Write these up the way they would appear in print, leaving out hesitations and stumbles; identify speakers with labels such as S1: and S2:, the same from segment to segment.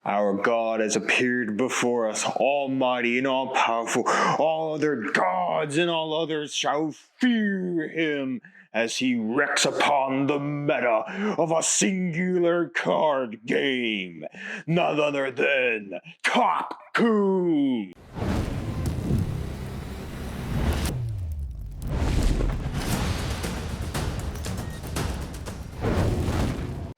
S1: Our God has appeared before us, almighty and all-powerful. All other gods and all others shall fear him as he wrecks upon the meta of a singular card game. None other than TOPKU.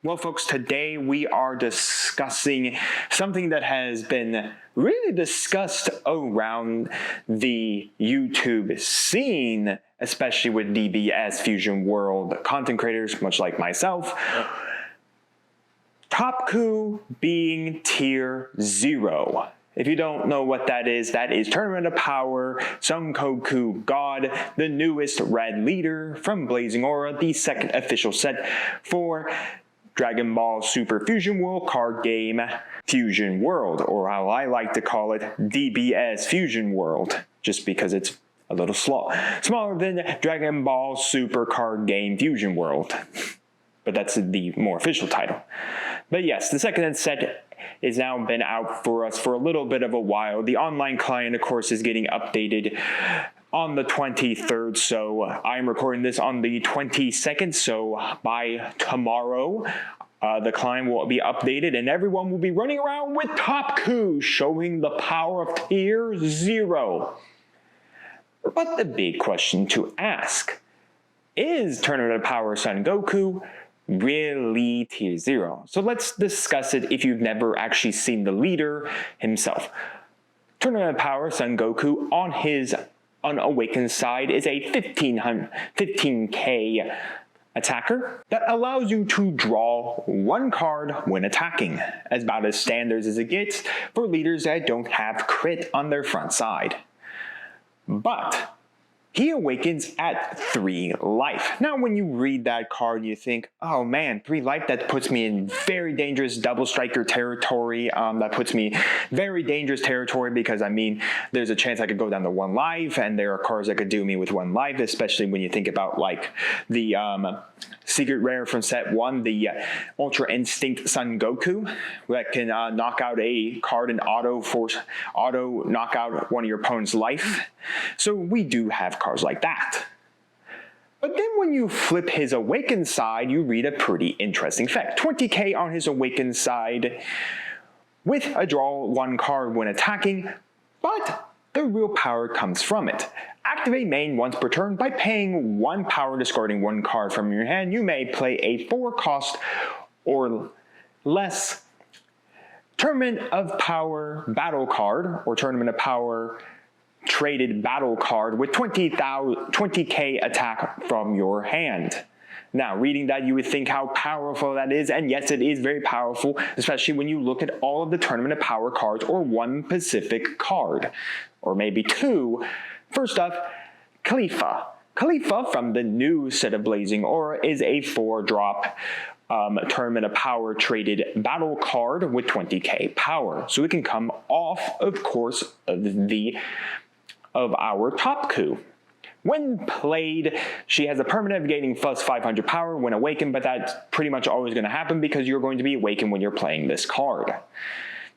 S1: Well, folks, today we are discussing something that has been really discussed around the YouTube scene, especially with DBS Fusion World content creators, much like myself. TOPKU being Tier 0. If you don't know what that is Tournament of Power Son Goku God, the newest red leader from Blazing Aura, the second official set for Dragon Ball Super Fusion World card game Fusion World, or how I like to call it, DBS Fusion World, just because it's a little smaller than Dragon Ball Super card game Fusion World. But that's the more official title. But yes, the second set is now been out for us for a little bit of a while. The online client, of course, is getting updated on the 23rd, so I'm recording this on the 22nd, so by tomorrow, the client will be updated and everyone will be running around with TOPKU, showing the power of Tier 0. But the big question to ask, is Tournament of Power Son Goku really Tier 0? So let's discuss it if you've never actually seen the leader himself. Tournament of Power Son Goku on his unawakened side is a 15K attacker that allows you to draw one card when attacking, as about as standard as it gets for leaders that don't have crit on their front side. But he awakens at 3 life. Now when you read that card you think, oh man, 3 life, that puts me in very dangerous double striker territory. That puts me very dangerous territory because I mean there's a chance I could go down to 1 life and there are cards that could do me with 1 life, especially when you think about like the secret rare from set 1, the Ultra Instinct Son Goku, that can knock out a card and auto knock out one of your opponent's life. So we do have cards like that. But then when you flip his awakened side, you read a pretty interesting fact. 20k on his awakened side with a draw 1 card when attacking, but the real power comes from it. Activate main once per turn by paying 1 power, discarding 1 card from your hand. You may play a 4 cost or less Tournament of Power battle card or Tournament of Power traded battle card with 20k attack from your hand. Now, reading that, you would think how powerful that is, and yes, it is very powerful, especially when you look at all of the Tournament of Power cards or 1 specific card, or maybe 2. First up, 𝐒𝐓𝐄𝐃. 𝐒𝐓𝐃 from the new set of Blazing Aura is a 4-drop Tournament of Power traded battle card with 20k power. So it can come off, of course, of our TOPKU. When played, she has a permanent of gaining plus 500 power when awakened, but that's pretty much always going to happen because you're going to be awakened when you're playing this card.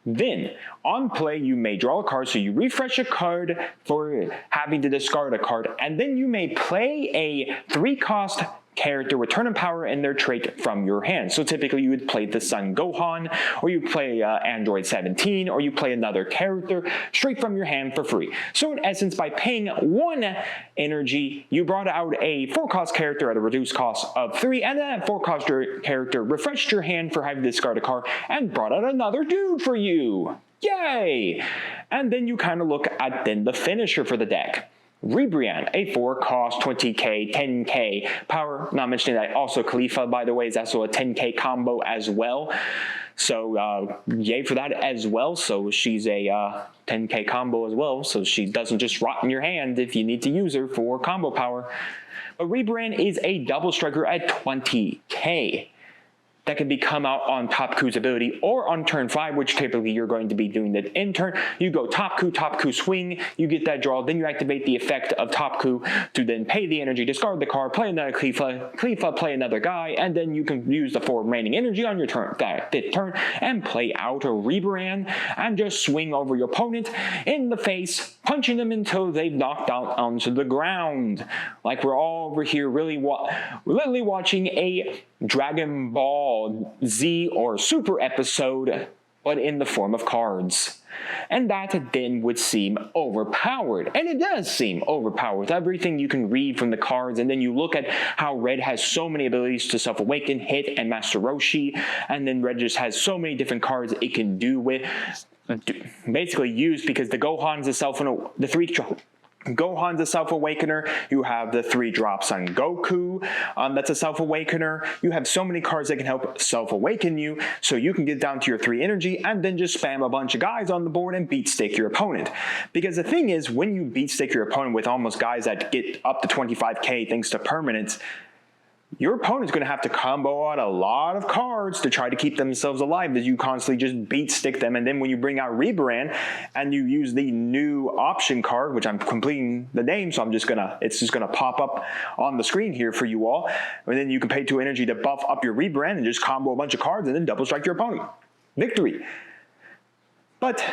S1: Then, on play, you may draw a card, so you refresh a card for having to discard a card, and then you may play a 3-cost character with Tournament Power in their trait from your hand. So typically you would play the Son Gohan, or you play Android 17, or you play another character straight from your hand for free. So in essence, by paying 1 energy, you brought out a 4-cost character at a reduced cost of 3, and that 4-cost character refreshed your hand for having to discard a card and brought out another dude for you. Yay! And then you kind of look at then the finisher for the deck. Ribrianne, a 4-cost, 20k, 10k power. Not mentioning that also 𝐒𝐓𝐃, by the way, is also a 10k combo as well. So yay for that as well. So she's a 10k combo as well. So she doesn't just rot in your hand if you need to use her for combo power. But Ribrianne is a double striker at 20k. that can come out on TOPKU's ability or on turn 5, which typically you're going to be doing that in turn. You go TOPKU swing, you get that draw, then you activate the effect of TOPKU to then pay the energy, discard the card, play another 𝐒𝐓𝐄, play another guy, and then you can use the 4 remaining energy on your turn, that 5th turn, and play out a 𝐕𝐈𝐃𝐄 and just swing over your opponent in the face, punching them until they've knocked out onto the ground. Like we're all over here literally watching a Dragon Ball Z or Super episode, but in the form of cards. And that then would seem overpowered. And it does seem overpowered with everything you can read from the cards, and then you look at how Red has so many abilities to self-awaken, hit, and Master Roshi, and then Red just has so many different cards it can do with, basically use, because the Gohan's Gohan's a self-awakener, you have the 3-drop Son Goku, that's a self-awakener, you have so many cards that can help self-awaken you, so you can get down to your 3 energy and then just spam a bunch of guys on the board and beat stick your opponent. Because the thing is, when you beat stick your opponent with almost guys that get up to 25k thanks to permanents, your opponent's going to have to combo out a lot of cards to try to keep themselves alive as you constantly just beat stick them. And then when you bring out 𝐕𝐈𝐃 and you use the new option card, which I'm completing the name, so it's just gonna pop up on the screen here for you all. And then you can pay 2 energy to buff up your 𝐕𝐈𝐃 and just combo a bunch of cards and then double strike your opponent. Victory. But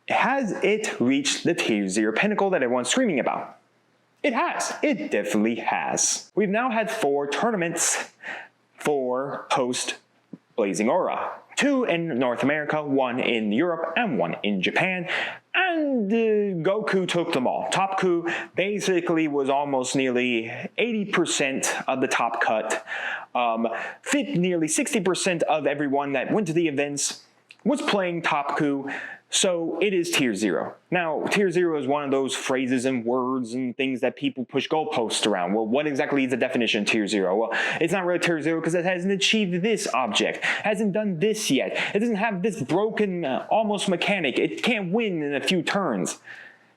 S1: has it reached the Tier 0 pinnacle that everyone's screaming about? It has. It definitely has. We've now had 4 tournaments for post-Blazing Aura. 2 in North America, 1 in Europe, and 1 in Japan. And Goku took them all. TOPKU basically was almost nearly 80% of the top cut. Nearly 60% of everyone that went to the events was playing TOPKU. So it is Tier 0. Now, Tier 0 is one of those phrases and words and things that people push goalposts around. Well, what exactly is the definition of Tier 0? Well, it's not really Tier 0 because it hasn't achieved this object, hasn't done this yet. It doesn't have this broken almost mechanic. It can't win in a few turns.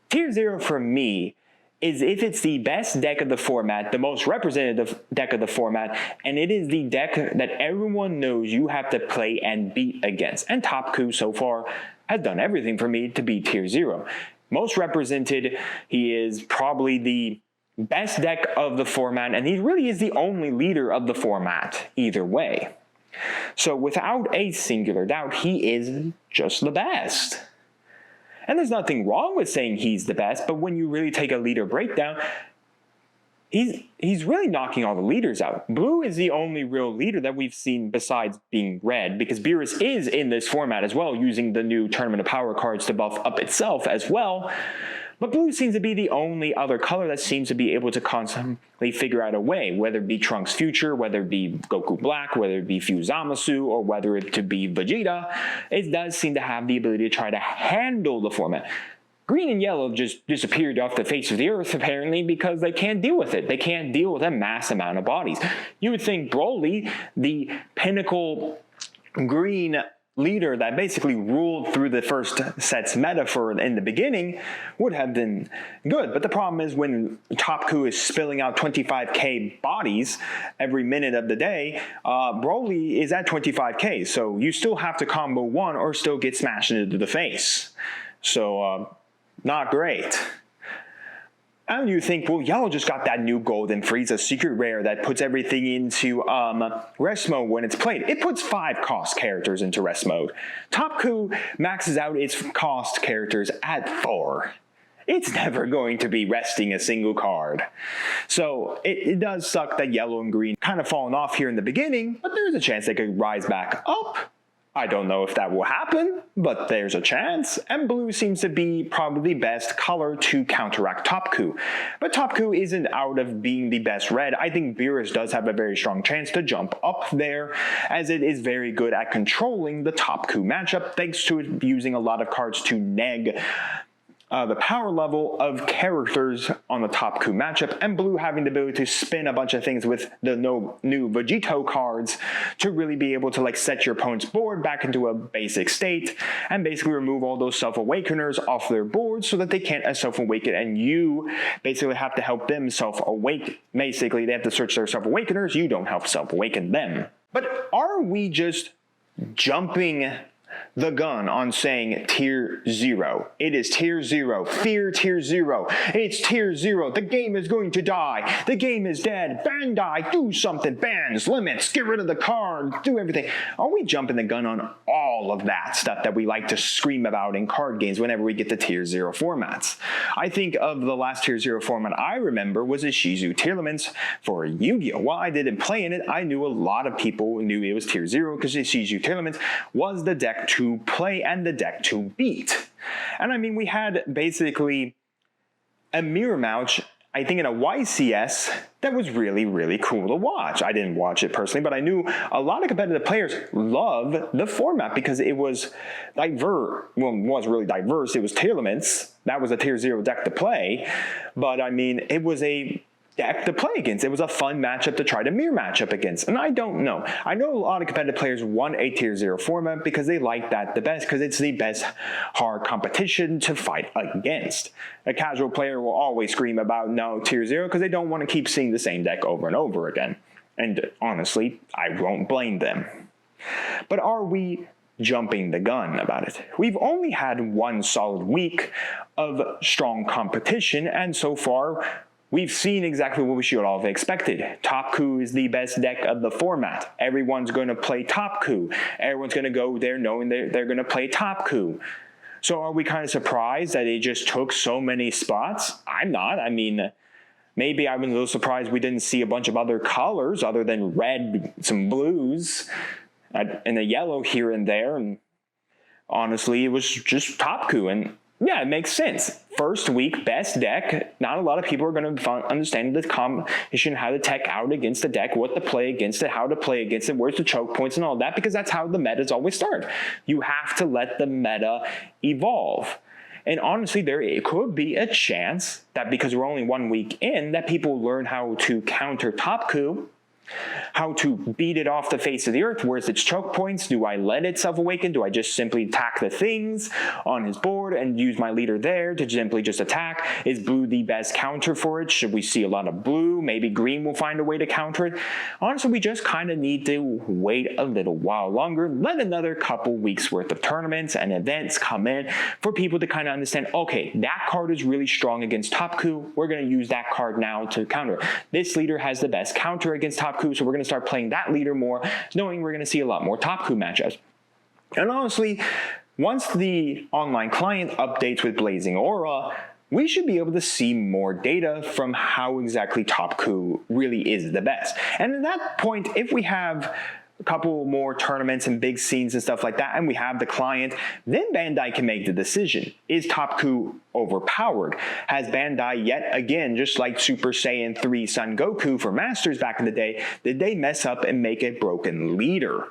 S1: Tier 0 for me is if it's the best deck of the format, the most representative deck of the format, and it is the deck that everyone knows you have to play and beat against. And TOPKU so far has done everything for me to be Tier 0. Most represented, he is probably the best deck of the format, and he really is the only leader of the format either way. So without a singular doubt, he is just the best. And there's nothing wrong with saying he's the best, but when you really take a leader breakdown, he's really knocking all the leaders out. Blue is the only real leader that we've seen besides being red, because Beerus is in this format as well, using the new Tournament of Power cards to buff up itself as well. But blue seems to be the only other color that seems to be able to constantly figure out a way, whether it be Trunks Future, whether it be Goku Black, whether it be Fuse Zamasu, or whether it to be Vegeta. It does seem to have the ability to try to handle the format. Green and yellow just disappeared off the face of the earth, apparently, because they can't deal with it. They can't deal with a mass amount of bodies. You would think Broly, the pinnacle green leader that basically ruled through the first set's meta in the beginning, would have been good. But the problem is when TOPKU is spilling out 25k bodies every minute of the day, Broly is at 25k, so you still have to combo 1 or still get smashed into the face. So, not great. And you think, well, yellow just got that new Golden Frieza secret rare that puts everything into rest mode when it's played. It puts 5 cost characters into rest mode. TOPKU maxes out its cost characters at 4. It's never going to be resting a single card. So it does suck that yellow and green kind of fallen off here in the beginning, but there's a chance they could rise back up. I don't know if that will happen, but there's a chance, and blue seems to be probably the best color to counteract TOPKU. But TOPKU isn't out of being the best red. I think Beerus does have a very strong chance to jump up there, as it is very good at controlling the TOPKU matchup, thanks to it using a lot of cards to neg the power level of characters on the TOPKU matchup, and blue having the ability to spin a bunch of things with the new Vegito cards to really be able to set your opponent's board back into a basic state and basically remove all those self-awakeners off their board so that they can't self-awaken, and you basically have to help them self-awake. Basically, they have to search their self-awakeners, you don't help self-awaken them. But are we just jumping the gun on saying tier 0? It is tier 0. Fear tier 0. It's tier 0. The game is going to die. The game is dead. Bandai, do something. Bans, limits, get rid of the card, do everything. Are we jumping the gun on all of that stuff that we like to scream about in card games whenever we get to tier 0 formats? I think of the last tier 0 format I remember was a 𝐒𝐍 Tournaments for Yu-Gi-Oh! While I didn't play in it, I knew a lot of people knew it was tier 0 because the 𝐒𝐍 Tournaments was the deck to play and the deck to beat. And I mean, we had basically a mirror match, I think in a YCS, that was really, really cool to watch. I didn't watch it personally, but I knew a lot of competitive players love the format because it was diverse. Well, it wasn't really diverse. It was tournaments. That was a tier 0 deck to play. But I mean, it was a deck to play against. It was a fun matchup to try to mirror match up against. And I don't know. I know a lot of competitive players want a tier 0 format because they like that the best, because it's the best hard competition to fight against. A casual player will always scream about no tier 0 because they don't want to keep seeing the same deck over and over again. And honestly, I won't blame them. But are we jumping the gun about it? We've only had one solid week of strong competition, and so far, we've seen exactly what we should all have expected. TOPKU is the best deck of the format. Everyone's going to play TOPKU. Everyone's going to go there knowing they're going to play TOPKU. So are we kind of surprised that it just took so many spots? I'm not. I mean, maybe I was a little surprised we didn't see a bunch of other colors other than red, some blues, and a yellow here and there. And honestly, it was just TOPKU. And yeah, it makes sense. First week, best deck. Not a lot of people are going to understand the combination, how to tech out against the deck, what to play against it, how to play against it, where's the choke points and all that, because that's how the metas always start. You have to let the meta evolve. And honestly, it could be a chance that because we're only 1 week in, that people learn how to counter TOPKU, how to beat it off the face of the earth. Where's its choke points? Do I let it self-awaken? Do I just simply attack the things on his board and use my leader there to simply just attack? Is blue the best counter for it? Should we see a lot of blue? Maybe green will find a way to counter it. Honestly, we just kind of need to wait a little while longer, let another couple weeks worth of tournaments and events come in for people to kind of understand, okay, that card is really strong against TOPKU. We're going to use that card now to counter. This leader has the best counter against TOPKU, so we're going to start playing that leader more, knowing we're going to see a lot more TOPKU matchups. And honestly, once the online client updates with Blazing Aura, we should be able to see more data from how exactly TOPKU really is the best. And at that point, if we have a couple more tournaments and big scenes and stuff like that, and we have the client, then Bandai can make the decision. Is TOPKU overpowered? Has Bandai yet again, just like Super Saiyan 3 Son Goku for Masters back in the day, did they mess up and make a broken leader?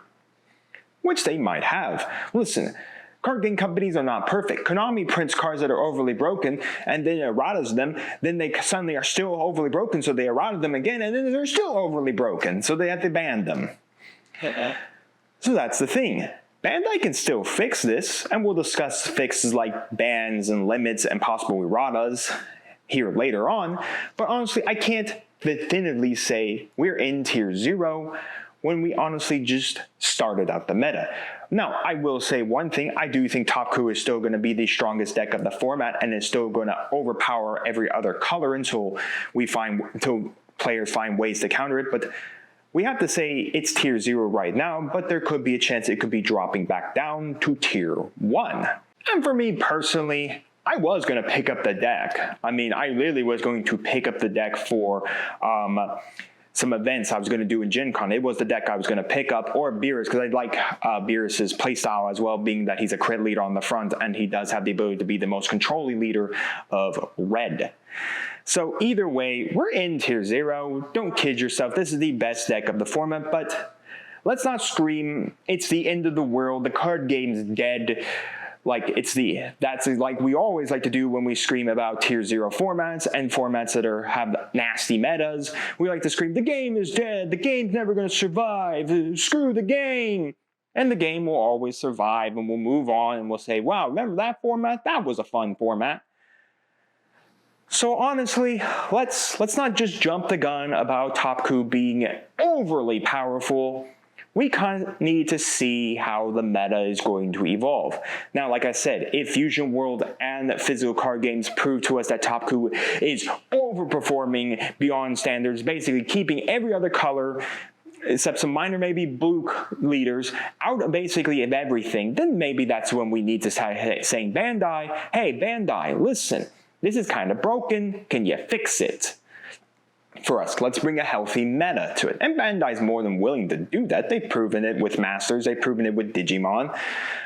S1: Which they might have. Listen, card game companies are not perfect. Konami prints cards that are overly broken and then erratas them, then they suddenly are still overly broken, so they errata them again, and then they're still overly broken, so they have to ban them. So that's the thing. Bandai can still fix this, and we'll discuss fixes like bans and limits and possible erratas here later on, but honestly, I can't definitively say we're in tier 0 when we honestly just started out the meta. Now, I will say one thing, I do think TOPKU is still going to be the strongest deck of the format and is still going to overpower every other color until players find ways to counter it, but we have to say it's tier 0 right now, but there could be a chance it could be dropping back down to tier 1. And for me personally, I was going to pick up the deck. I mean, I really was going to pick up the deck for some events I was going to do in Gen Con. It was the deck I was going to pick up, or Beerus, because I like Beerus's playstyle as well, being that he's a crit leader on the front, and he does have the ability to be the most controlling leader of red. So either way, we're in tier 0. Don't kid yourself. This is the best deck of the format, but let's not scream, it's the end of the world, the card game's dead. Like, that's like we always like to do when we scream about tier 0 formats and formats that have nasty metas. We like to scream, the game is dead, the game's never going to survive, screw the game. And the game will always survive, and we'll move on and we'll say, wow, remember that format? That was a fun format. So honestly, let's not just jump the gun about TOPKU being overly powerful. we kind of need to see how the meta is going to evolve. Now, like I said, if Fusion World and physical card games prove to us that TOPKU is overperforming beyond standards, basically keeping every other color except some minor maybe blue leaders out of basically of everything, then maybe that's when we need to start saying, Bandai, hey Bandai, listen, this is kind of broken, can you fix it? For us, let's bring a healthy meta to it. And Bandai's more than willing to do that. They've proven it with Masters, they've proven it with Digimon.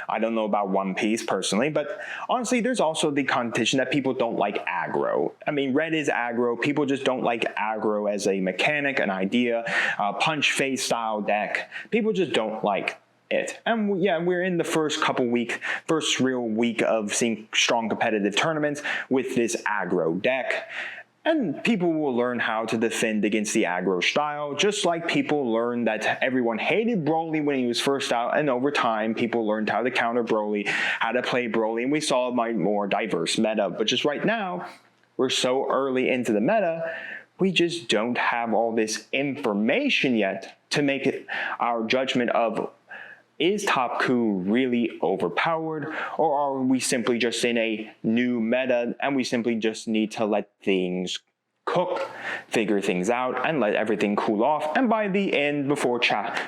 S1: I don't know about One Piece personally, but honestly, there's also the competition that people don't like aggro. I mean, red is aggro, people just don't like aggro as a mechanic, an idea, a punch face style deck. People just don't like it. And yeah, we're in the first real week of seeing strong competitive tournaments with this aggro deck. And people will learn how to defend against the aggro style, just like people learned that everyone hated Broly when he was first out, and over time, people learned how to counter Broly, how to play Broly, and we saw a more diverse meta. But just right now, we're so early into the meta, we just don't have all this information yet to make it our judgment of, is TOPKU really overpowered, or are we simply just in a new meta and we simply just need to let things cook, figure things out, and let everything cool off? And by the end, before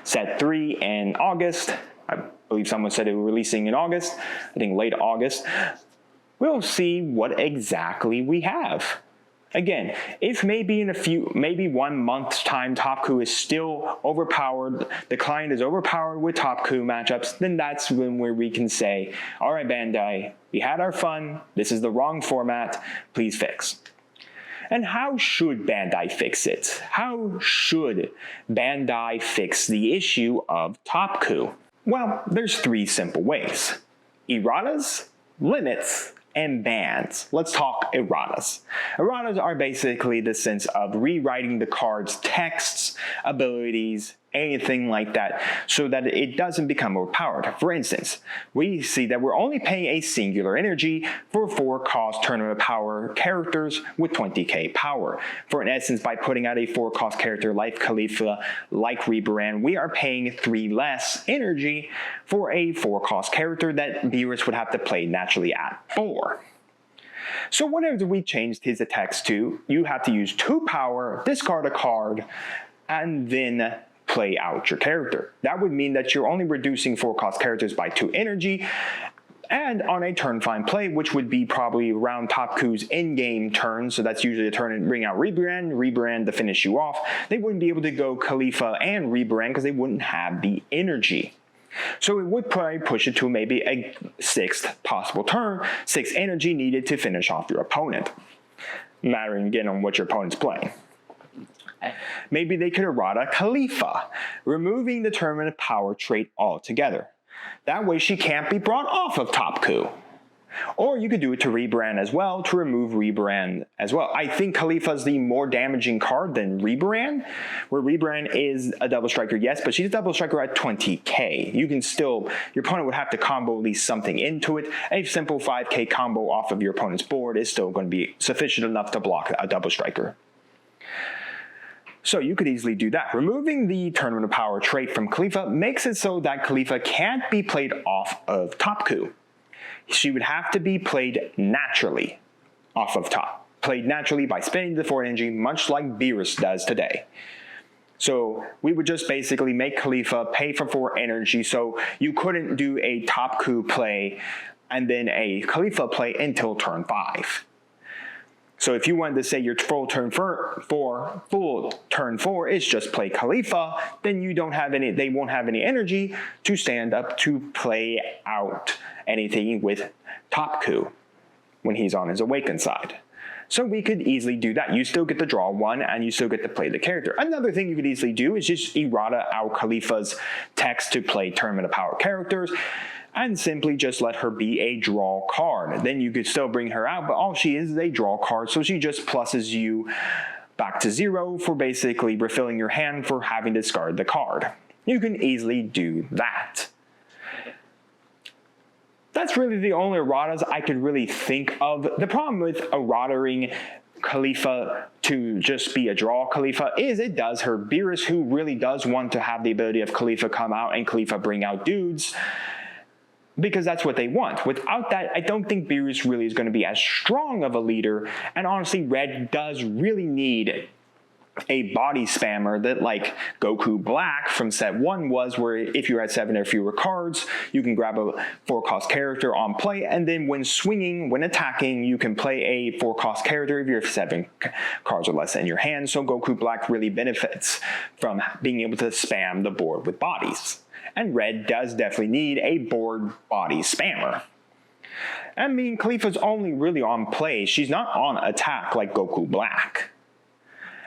S1: set 3 in August, I believe someone said it was releasing in August, I think late August, we'll see what exactly we have. Again, if maybe in maybe 1 month's time, TOPKU is still overpowered, the client is overpowered with TOPKU matchups, then that's where we can say, all right, Bandai, we had our fun, this is the wrong format, please fix. And how should Bandai fix it? How should Bandai fix the issue of TOPKU? Well, there's 3 simple ways: erratas, limits, and bans. Let's talk erratas. Erratas are basically the sense of rewriting the card's texts, abilities, anything like that, so that it doesn't become overpowered. For instance, we see that we're only paying a singular energy for 4-cost tournament power characters with 20k power. For in essence, by putting out a 4-cost character like Khalifa, like Rebrand, we are paying 3 less energy for a 4-cost character that viewers would have to play naturally at 4. So whenever we changed his attacks to, you have to use 2 power, discard a card, and then play out your character. That would mean that you're only reducing 4-cost characters by 2 energy, and on a turn find play, which would be probably around TOPKU's in-game turn, so that's usually a turn and bring out Rebrand to finish you off, they wouldn't be able to go Khalifa and Rebrand because they wouldn't have the energy. So it would probably push it to maybe a 6th possible turn, 6 energy needed to finish off your opponent, mattering again on what your opponent's playing. Maybe they could errata Khalifa, removing the tournament power trait altogether. That way she can't be brought off of TOPKU. Or you could do it to Rebrand as well, to remove Rebrand as well. I think Khalifa is the more damaging card than Rebrand, where Rebrand is a double striker, yes, but she's a double striker at 20k. You can still, your opponent would have to combo at least something into it. A simple 5k combo off of your opponent's board is still going to be sufficient enough to block a double striker. So you could easily do that. Removing the tournament of power trait from Khalifa makes it so that Khalifa can't be played off of TOPKU. She would have to be played naturally off of top. Played naturally by spending the 4 energy, much like Beerus does today. So we would just basically make Khalifa pay for 4 energy, so you couldn't do a TOPKU play and then a Khalifa play until turn 5. So if you wanted to say your full turn 4 is just play Khalifa, then you don't have any, they won't have any energy to stand up to play out anything with TOPKU when he's on his awakened side. So we could easily do that. You still get to draw 1 and you still get to play the character. Another thing you could easily do is just errata out Khalifa's text to play Tournament of Power characters, and simply just let her be a draw card. Then you could still bring her out, but all she is a draw card, so she just pluses you back to 0 for basically refilling your hand for having to discard the card. You can easily do that. That's really the only erratas I could really think of. The problem with errataing 𝐒 to just be a draw 𝐒 is it does hurt Beerus, who really does want to have the ability of 𝐒 come out and 𝐒 bring out dudes, because that's what they want. Without that, I don't think Beerus really is going to be as strong of a leader, and honestly, Red does really need a body spammer that like Goku Black from set 1 was, where if you're at 7 or fewer cards, you can grab a 4-cost character on play, and then when swinging, when attacking, you can play a 4-cost character if you have 7 cards or less in your hand. So Goku Black really benefits from being able to spam the board with bodies. And Red does definitely need a board body spammer. I mean, 𝐒's only really on play. She's not on attack like Goku Black.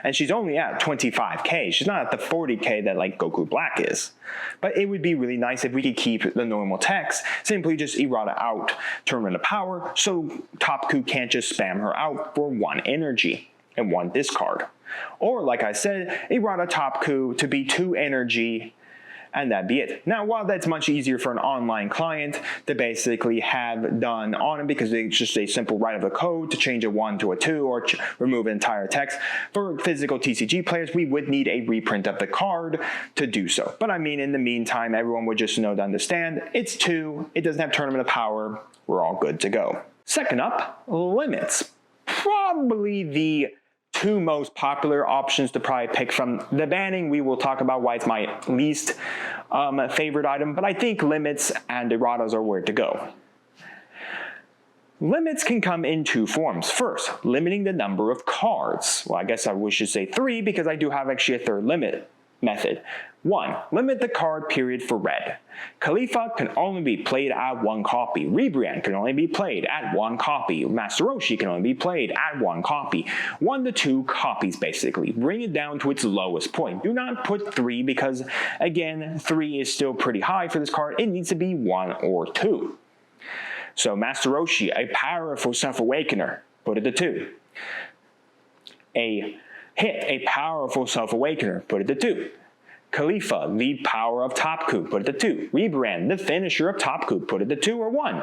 S1: And she's only at 25k. She's not at the 40k that like Goku Black is. But it would be really nice if we could keep the normal text, simply just errata out Tournament of Power, so TOPKU can't just spam her out for 1 energy and 1 discard. Or like I said, errata TOPKU to be 2 energy, and that'd be it. Now, while that's much easier for an online client to basically have done on it, because it's just a simple write of the code to change a 1 to a 2 or remove an entire text, for physical TCG players, we would need a reprint of the card to do so. But I mean, in the meantime, everyone would just know to understand, it's 2, it doesn't have Tournament of Power, we're all good to go. Second up, limits. Probably the 2 most popular options to probably pick from. The banning, we will talk about why it's my least favorite item, but I think limits and erratas are where to go. Limits can come in 2 forms. First, limiting the number of cards. Well, I guess I should say 3, because I do have actually a third limit method. 1. Limit the card period for Red. 𝐒 can only be played at 1 copy. Ribrianne can only be played at 1 copy. Master Roshi can only be played at 1 copy. 1 to 2 copies, basically. Bring it down to its lowest point. Do not put 3, because, again, 3 is still pretty high for this card. It needs to be 1 or 2. So Master Roshi, a powerful Self-Awakener, put it to 2. A Hit, a powerful Self-Awakener, put it to 2. 𝐒, the power of TOPKU, put it to 2. Ribrianne, the finisher of TOPKU, put it to 2 or 1.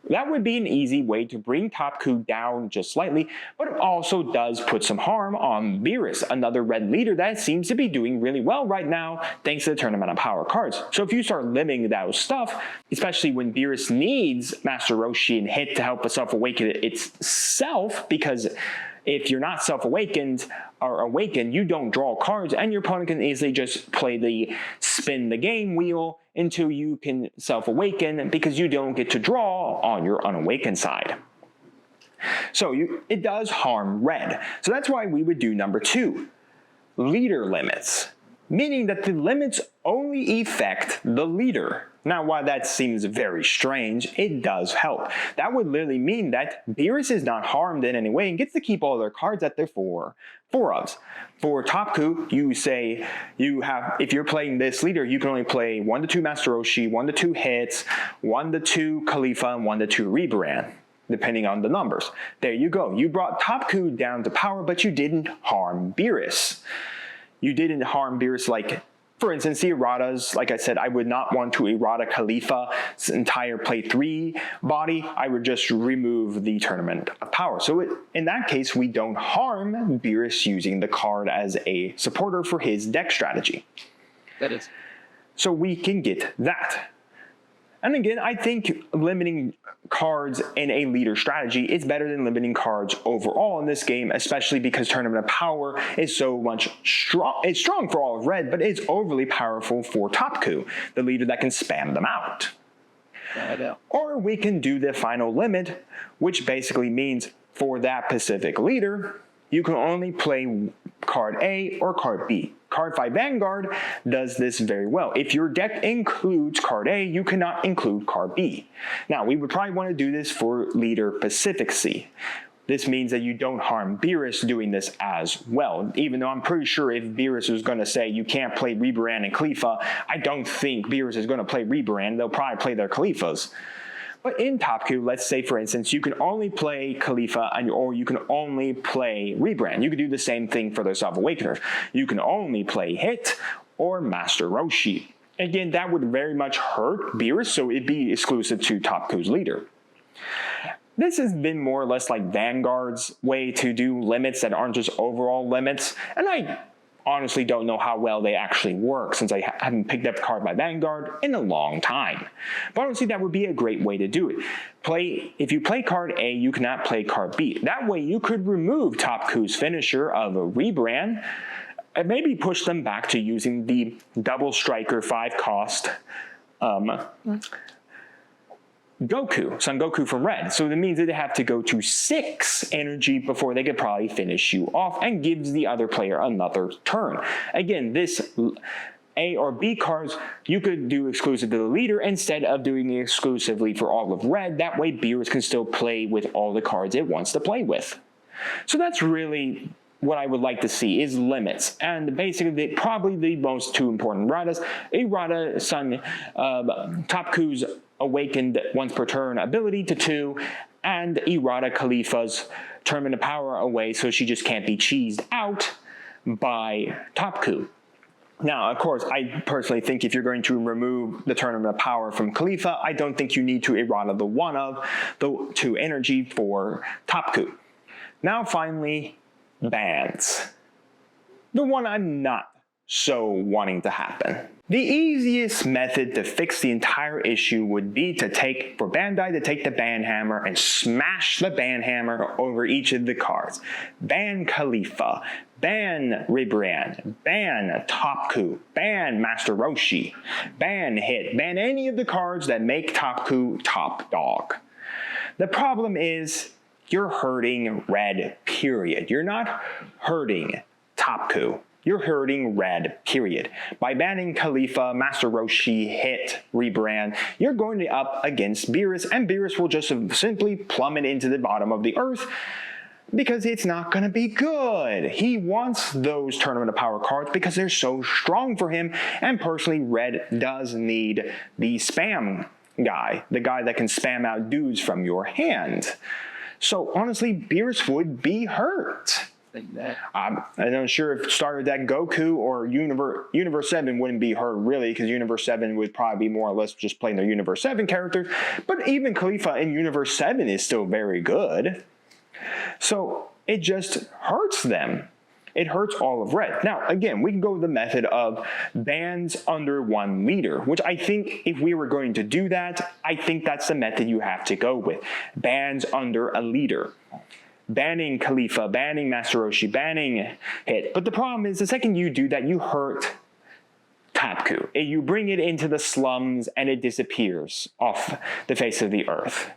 S1: That would be an easy way to bring TOPKU down just slightly, but it also does put some harm on Beerus, another Red leader that seems to be doing really well right now thanks to the Tournament of Power cards. So if you start limiting that stuff, especially when Beerus needs Master Roshi and Hit to help Self-Awaken itself, because if you're not self-awakened or awakened, you don't draw cards, and your opponent can easily just play the spin the game wheel until you can self-awaken, because you don't get to draw on your unawakened side. So it does harm Red. So that's why we would do number 2, leader limits, meaning that the limits only affect the leader. Now, while that seems very strange, it does help. That would literally mean that Beerus is not harmed in any way and gets to keep all their cards at their 4-ofs. For TOPKU, you say if you're playing this leader, you can only play 1 to 2 Master Roshi, 1 to 2 Hits, 1 to 2 𝐒, and 1 to 2 Ribrianne, depending on the numbers. There you go. You brought TOPKU down to power, but you didn't harm Beerus. You didn't harm Beerus like, for instance, the erratas. Like I said, I would not want to errata 𝐒's entire play 3 body. I would just remove the Tournament of Power. So in that case, we don't harm Beerus using the card as a supporter for his deck strategy.
S2: That is.
S1: So we can get that. And again, I think limiting cards in a leader strategy is better than limiting cards overall in this game, especially because Tournament of Power is so much strong. It's strong for all of Red, but it's overly powerful for TOPKU, the leader that can spam them out.
S2: I know. Or
S1: we can do the final limit, which basically means for that specific leader, you can only play card A or card B. Card 5 Vanguard does this very well. If your deck includes card A, you cannot include card B. Now, we would probably want to do this for leader pacificacy. This means that you don't harm Beerus doing this as well. Even though I'm pretty sure if Beerus was going to say you can't play Ribrianne and 𝐒, I don't think Beerus is going to play Ribrianne. They'll probably play their 𝐒s. But in TOPKU, let's say, for instance, you can only play 𝐒 or you can only play Ribrianne. You could do the same thing for the Self-Awakeners. You can only play Hit or Master Roshi. Again, that would very much hurt Beerus, so it'd be exclusive to TOPKU's leader. This has been more or less like Vanguard's way to do limits that aren't just overall limits, and I honestly don't know how well they actually work since I haven't picked up a card by Vanguard in a long time. But honestly, that would be a great way to do it. If you play card A, you cannot play card B. That way you could remove TOPKU's finisher of a rebrand and maybe push them back to using the double striker 5-cost Goku, Son Goku from red. So that means that they have to go to 6 energy before they could probably finish you off and gives the other player another turn. Again, this A or B cards you could do exclusive to the leader instead of doing it exclusively for all of red. That way Beerus can still play with all the cards it wants to play with. So that's really what I would like to see is limits. And basically, probably the most 2 important ratas, a Rata Son TOPKU's awakened once per turn ability to 2, and 𝐒𝐍𝐾𝐿's Tournament of Power away so she just can't be cheesed out by TOPKU. Now, of course, I personally think if you're going to remove the Tournament of Power from 𝐒𝐓, I don't think you need to errata the 1 of the 2 energy for TOPKU. Now, finally, bans. The one I'm not so wanting to happen. The easiest method to fix the entire issue would be for Bandai to take the ban hammer and smash the ban hammer over each of the cards. Ban 𝐒𝐓, ban Ribrianne, ban TOPKU, ban Master Roshi, ban Hit, ban any of the cards that make TOPKU top dog. The problem is, you're hurting red, period. You're not hurting TOPKU. You're hurting red, period. By banning 𝐒𝐓, Master Roshi, Hit, Rebrand, you're going to up against Beerus, and Beerus will just simply plummet into the bottom of the earth because it's not going to be good. He wants those Tournament of Power cards because they're so strong for him, and personally, red does need the spam guy, the guy that can spam out dudes from your hand. So honestly, Beerus would be hurt. I'm not sure if starter deck Goku or Universe 7 wouldn't be hurt really, because Universe 7 would probably be more or less just playing their Universe 7 characters, but even 𝐒𝐓 in Universe 7 is still very good. So it just hurts them. It hurts all of red. Now, again, we can go with the method of bans under 1 leader, which I think if we were going to do that, I think that's the method you have to go with. Bans under a leader. Banning 𝐒𝐓, banning Master Roshi, banning Hit. But the problem is, the second you do that, you hurt TOPKU. You bring it into the slums and it disappears off the face of the earth.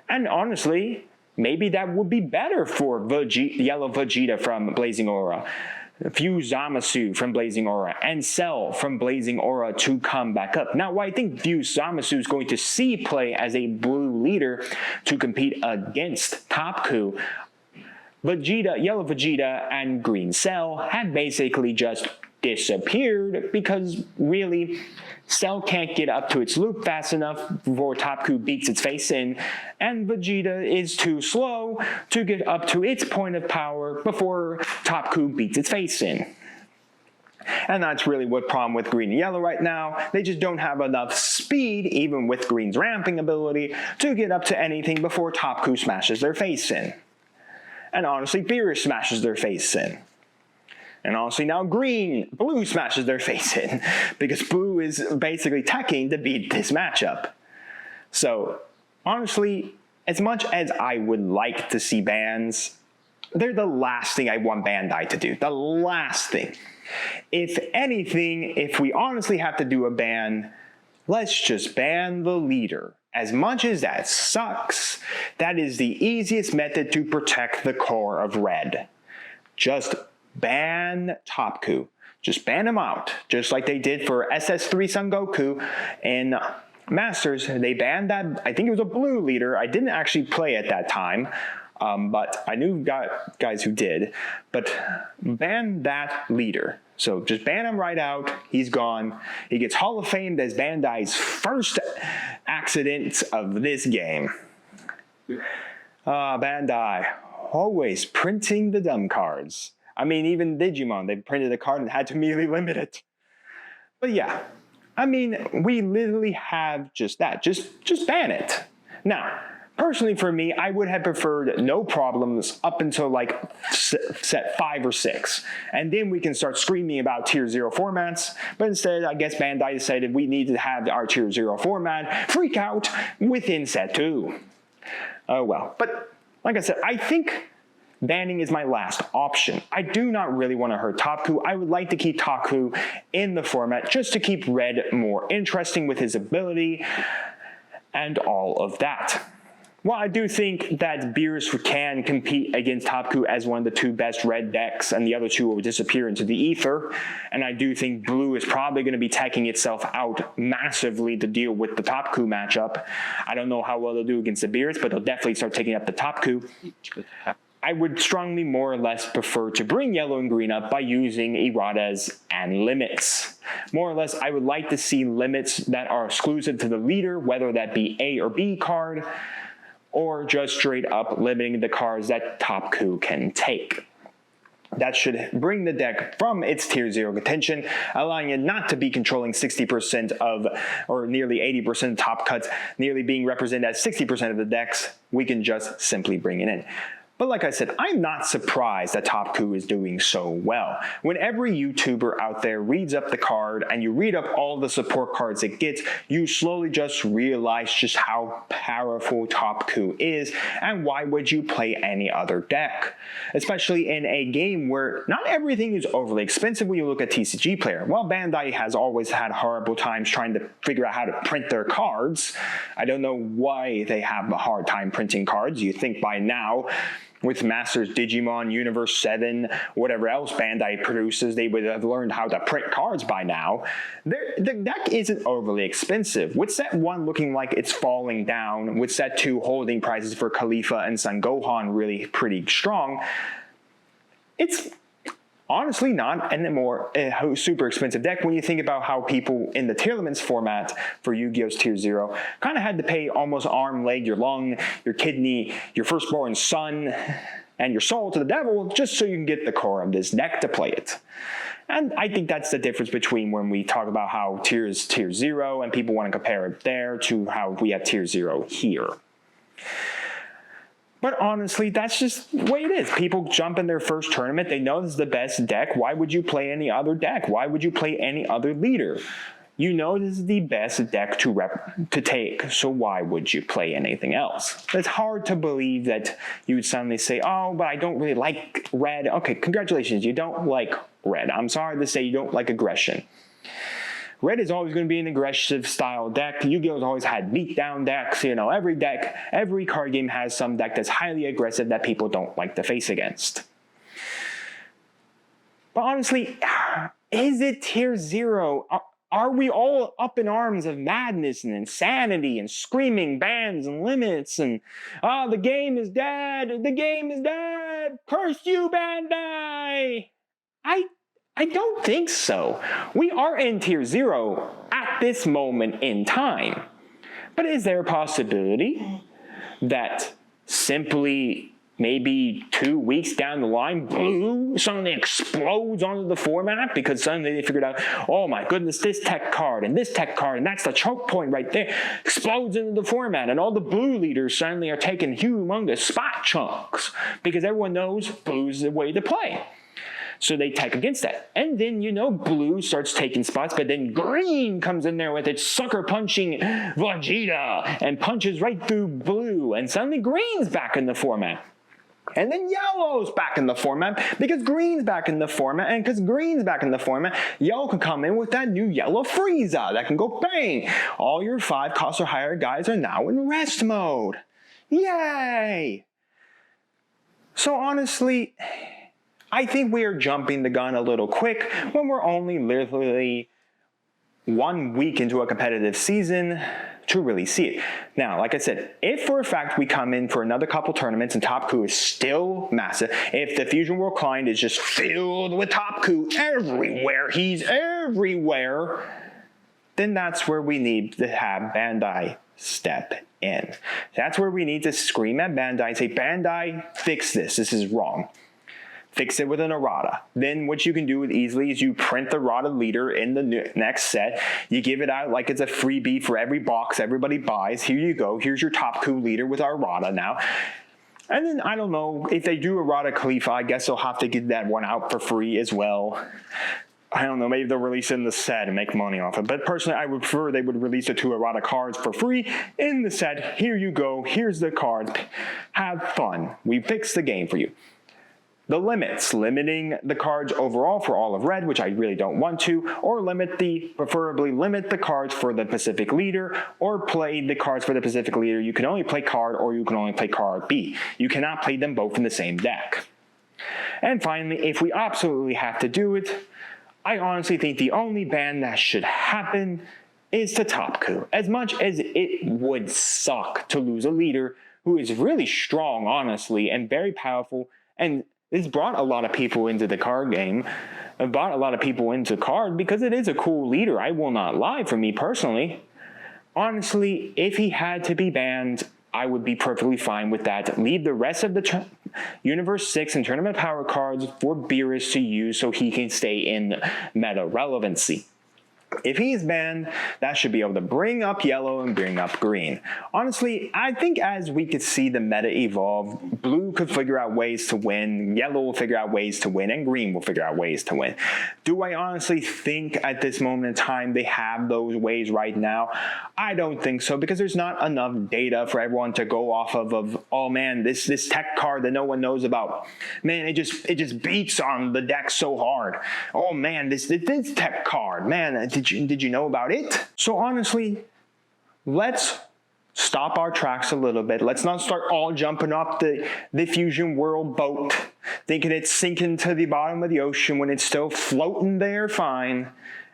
S1: And honestly, maybe that would be better for Yellow Vegeta from Blazing Aura, Fuse Zamasu from Blazing Aura, and Cell from Blazing Aura to come back up. Now, while I think Fuse Zamasu is going to see play as a blue leader to compete against TOPKU, Yellow Vegeta and Green Cell have basically just disappeared because really Cell can't get up to its loop fast enough before TOPKU beats its face in, and Vegeta is too slow to get up to its point of power before TOPKU beats its face in. And that's really what problem with Green and Yellow right now. They just don't have enough speed, even with Green's ramping ability, to get up to anything before TOPKU smashes their face in. And honestly, Beerus smashes their face in. And honestly, now Blue smashes their face in, because Blue is basically teching to beat this matchup. So, honestly, as much as I would like to see bans, they're the last thing I want Bandai to do. The last thing. If anything, if we honestly have to do a ban, let's just ban the leader. As much as that sucks, that is the easiest method to protect the core of red. Just ban TOPKU. Just ban him out. Just like they did for SS3 Son Goku in Masters. They banned that, I think it was a blue leader. I didn't actually play at that time, but I knew guys who did. But ban that leader. So just ban him right out. He's gone. He gets Hall of Famed as Bandai's first accident of this game. Bandai, always printing the dumb cards. I mean, even Digimon, they printed a card and had to immediately limit it. But yeah, I mean, we literally have just that. Just ban it. Now, Personally, for me, I would have preferred no problems up until like set 5 or 6. And then we can start screaming about Tier 0 formats. But instead, I guess Bandai decided we need to have our Tier 0 format freak out within set 2. Oh well. But like I said, I think banning is my last option. I do not really want to hurt TOPKU. I would like to keep TOPKU in the format just to keep Red more interesting with his ability and all of that. While I do think that Beerus can compete against TOPKU as one of the 2 best red decks, and the other 2 will disappear into the ether, and I do think Blue is probably going to be teching itself out massively to deal with the TOPKU matchup. I don't know how well they'll do against the Beerus, but they'll definitely start taking up the TOPKU. I would strongly more or less prefer to bring yellow and green up by using erratas and limits. More or less, I would like to see limits that are exclusive to the leader, whether that be A or B card, or just straight up limiting the cards that TOPKU can take. That should bring the deck from its Tier 0 contention, allowing it not to be controlling 60% of, or nearly 80% of top cuts, nearly being represented as 60% of the decks. We can just simply bring it in. But like I said, I'm not surprised that TOPKU is doing so well. When every YouTuber out there reads up the card and you read up all the support cards it gets, you slowly just realize just how powerful TOPKU is and why would you play any other deck? Especially in a game where not everything is overly expensive when you look at TCG Player. While Bandai has always had horrible times trying to figure out how to print their cards, I don't know why they have a hard time printing cards. You think by now, with Masters, Digimon, Universe 7, whatever else Bandai produces, they would have learned how to print cards by now. The deck isn't overly expensive. With set 1 looking like it's falling down, with set 2 holding prices for Khalifa and Son Gohan really pretty strong, it's honestly not a super expensive deck when you think about how people in the tier limits format for Yu-Gi-Oh's Tier 0 kind of had to pay almost arm, leg, your lung, your kidney, your firstborn son, and your soul to the devil just so you can get the core of this deck to play it. And I think that's the difference between when we talk about how Tier is Tier 0 and people want to compare it there to how we have Tier 0 here. But honestly, that's just the way it is. People jump in their first tournament. They know this is the best deck. Why would you play any other deck? Why would you play any other leader? You know this is the best deck to take, so why would you play anything else? It's hard to believe that you would suddenly say, oh, but I don't really like red. Okay, congratulations, you don't like red. I'm sorry to say you don't like aggression. Red is always going to be an aggressive style deck. Yu-Gi-Oh's always had beatdown decks. You know, every card game has some deck that's highly aggressive that people don't like to face against. But honestly, is it Tier 0? Are we all up in arms of madness and insanity and screaming bans and limits and, oh, the game is dead, the game is dead, curse you, Bandai? I don't think so. We are in Tier 0 at this moment in time. But is there a possibility that simply maybe 2 weeks down the line, Blue suddenly explodes onto the format because suddenly they figured out, oh my goodness, this tech card and this tech card, and that's the choke point right there, explodes into the format, and all the Blue leaders suddenly are taking humongous spot chunks because everyone knows Blue's the way to play. So they tech against that. And then, you know, Blue starts taking spots, but then Green comes in there with its sucker punching Vegeta and punches right through Blue. And suddenly Green's back in the format. And then Yellow's back in the format because Green's back in the format. And because Green's back in the format, Yellow can come in with that new Yellow Frieza that can go bang. All your 5 cost or higher guys are now in rest mode. Yay! So honestly, I think we are jumping the gun a little quick when we're only literally 1 week into a competitive season to really see it. Now, like I said, if for a fact we come in for another couple tournaments and TOPKU is still massive, if the Fusion World client is just filled with TOPKU everywhere, he's everywhere, then that's where we need to have Bandai step in. That's where we need to scream at Bandai and say, Bandai, fix this. This is wrong. fix it with an errata. Then what you can do easily is you print the errata leader in the next set. You give it out like it's a freebie for every box everybody buys. Here you go. Here's your TOPKU leader with our errata now. And then, I don't know, if they do errata 𝐂𝐓, I guess they'll have to get that one out for free as well. I don't know, maybe they'll release it in the set and make money off it. But personally, I would prefer they would release the 2 errata cards for free in the set. Here you go. Here's the cards. Have fun. We fixed the game for you. The limits, limiting the cards overall for all of red, which I really don't want to, or preferably limit the cards for the Pacific leader, or play the cards for the Pacific leader. You can only play card, or you can only play card B. You cannot play them both in the same deck. And finally, if we absolutely have to do it, I honestly think the only ban that should happen is to TOPKU. As much as it would suck to lose a leader who is really strong, honestly, and very powerful, and it's brought a lot of people into the card game. It brought a lot of people into card because it is a cool leader. I will not lie, for me personally. Honestly, if he had to be banned, I would be perfectly fine with that. Leave the rest of the Universe 6 and Tournament Power cards for Beerus to use so he can stay in meta relevancy. If he's banned, that should be able to bring up yellow and bring up green. Honestly, I think as we could see the meta evolve, blue could figure out ways to win, yellow will figure out ways to win, and green will figure out ways to win. Do I honestly think at this moment in time they have those ways right now? I don't think so, because there's not enough data for everyone to go off of oh man, this tech card that no one knows about. Man, it just beats on the deck so hard. Oh man, this tech card, man, did you know about it? So honestly, let's stop our tracks a little bit. Let's not start all jumping off the Fusion World boat, thinking it's sinking to the bottom of the ocean when it's still floating there fine.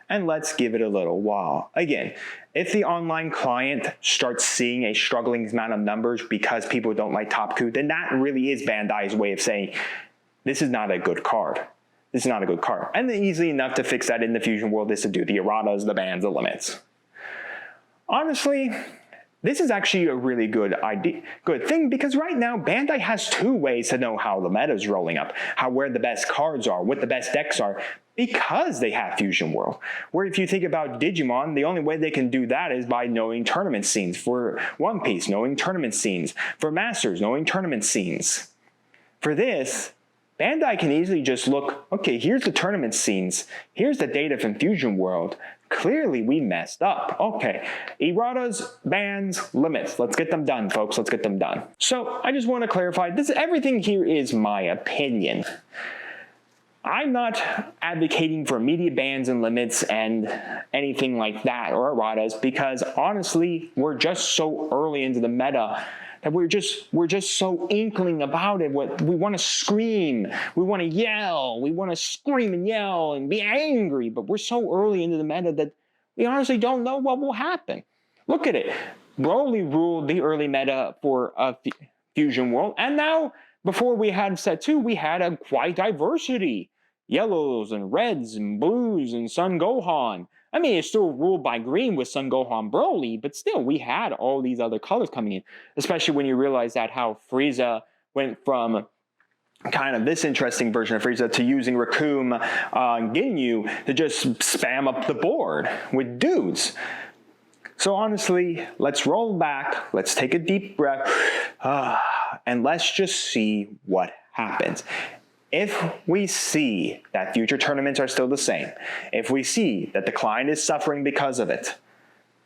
S1: And let's give it a little while. Again, if the online client starts seeing a struggling amount of numbers because people don't like TOPKU, then that really is Bandai's way of saying, this is not a good card. This is not a good card. And easily enough to fix that in the Fusion World is to do the erratas, the bans, the limits. Honestly, this is actually a really good thing, because right now Bandai has 2 ways to know how the meta is rolling up, where the best cards are, what the best decks are, because they have Fusion World. Where if you think about Digimon, the only way they can do that is by knowing tournament scenes. For One Piece, knowing tournament scenes. For Masters, knowing tournament scenes. For this, Bandai can easily just look, okay, here's the tournament scenes, here's the data from Fusion World. Clearly we messed up. Okay, erratas, bans, limits. Let's get them done, folks. Let's get them done. So I just want to clarify, everything here is my opinion. I'm not advocating for immediate bans and limits and anything like that, or erratas, because honestly, we're just so early into the meta that we're just so inkling about it. We want to scream, we want to yell, we want to scream and yell and be angry, but we're so early into the meta that we honestly don't know what will happen. Look at it. Broly ruled the early meta for Fusion World, and now before we had set 2, we had a quite diversity. Yellows and reds and blues and Son Gohan. I mean, it's still ruled by green with Son Gohan Broly, but still, we had all these other colors coming in, especially when you realize that how Frieza went from kind of this interesting version of Frieza to using Recoome Ginyu to just spam up the board with dudes. So honestly, let's roll back, let's take a deep breath, and let's just see what happens. If we see that future tournaments are still the same, if we see that the client is suffering because of it,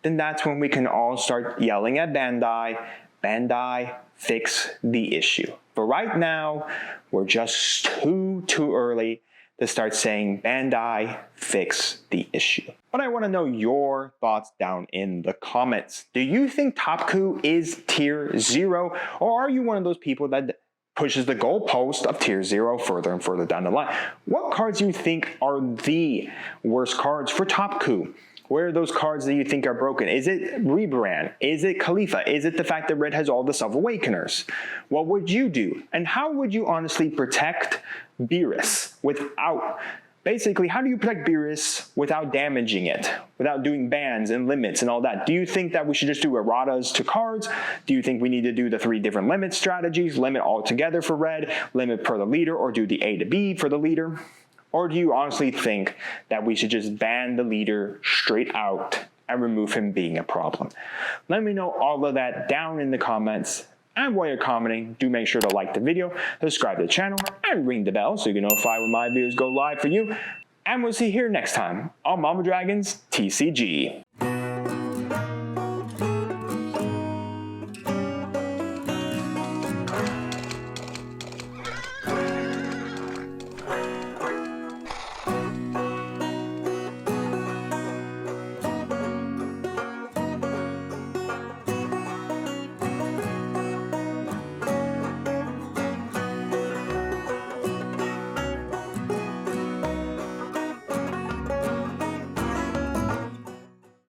S1: then that's when we can all start yelling at Bandai, fix the issue. But right now, we're just too early to start saying, Bandai, fix the issue. But I want to know your thoughts down in the comments. Do you think TOPKU is tier 0, or are you one of those people that pushes the goalpost of tier 0 further and further down the line? What cards do you think are the worst cards for TOPKU? Where are those cards that you think are broken? Is it Rebrand? Is it Khalifa? Is it the fact that Red has all the Self-Awakeners? What would you do? And how would you honestly protect Beerus without Basically, how do you protect Beerus without damaging it, without doing bans and limits and all that? Do you think that we should just do erratas to cards? Do you think we need to do the 3 different limit strategies, limit all together for red, limit per the leader, or do the A to B for the leader? Or do you honestly think that we should just ban the leader straight out and remove him being a problem? Let me know all of that down in the comments. And while you're commenting, do make sure to like the video, subscribe to the channel, and ring the bell so you can notify when my videos go live for you. And we'll see you here next time on Mama Dragon's TCG.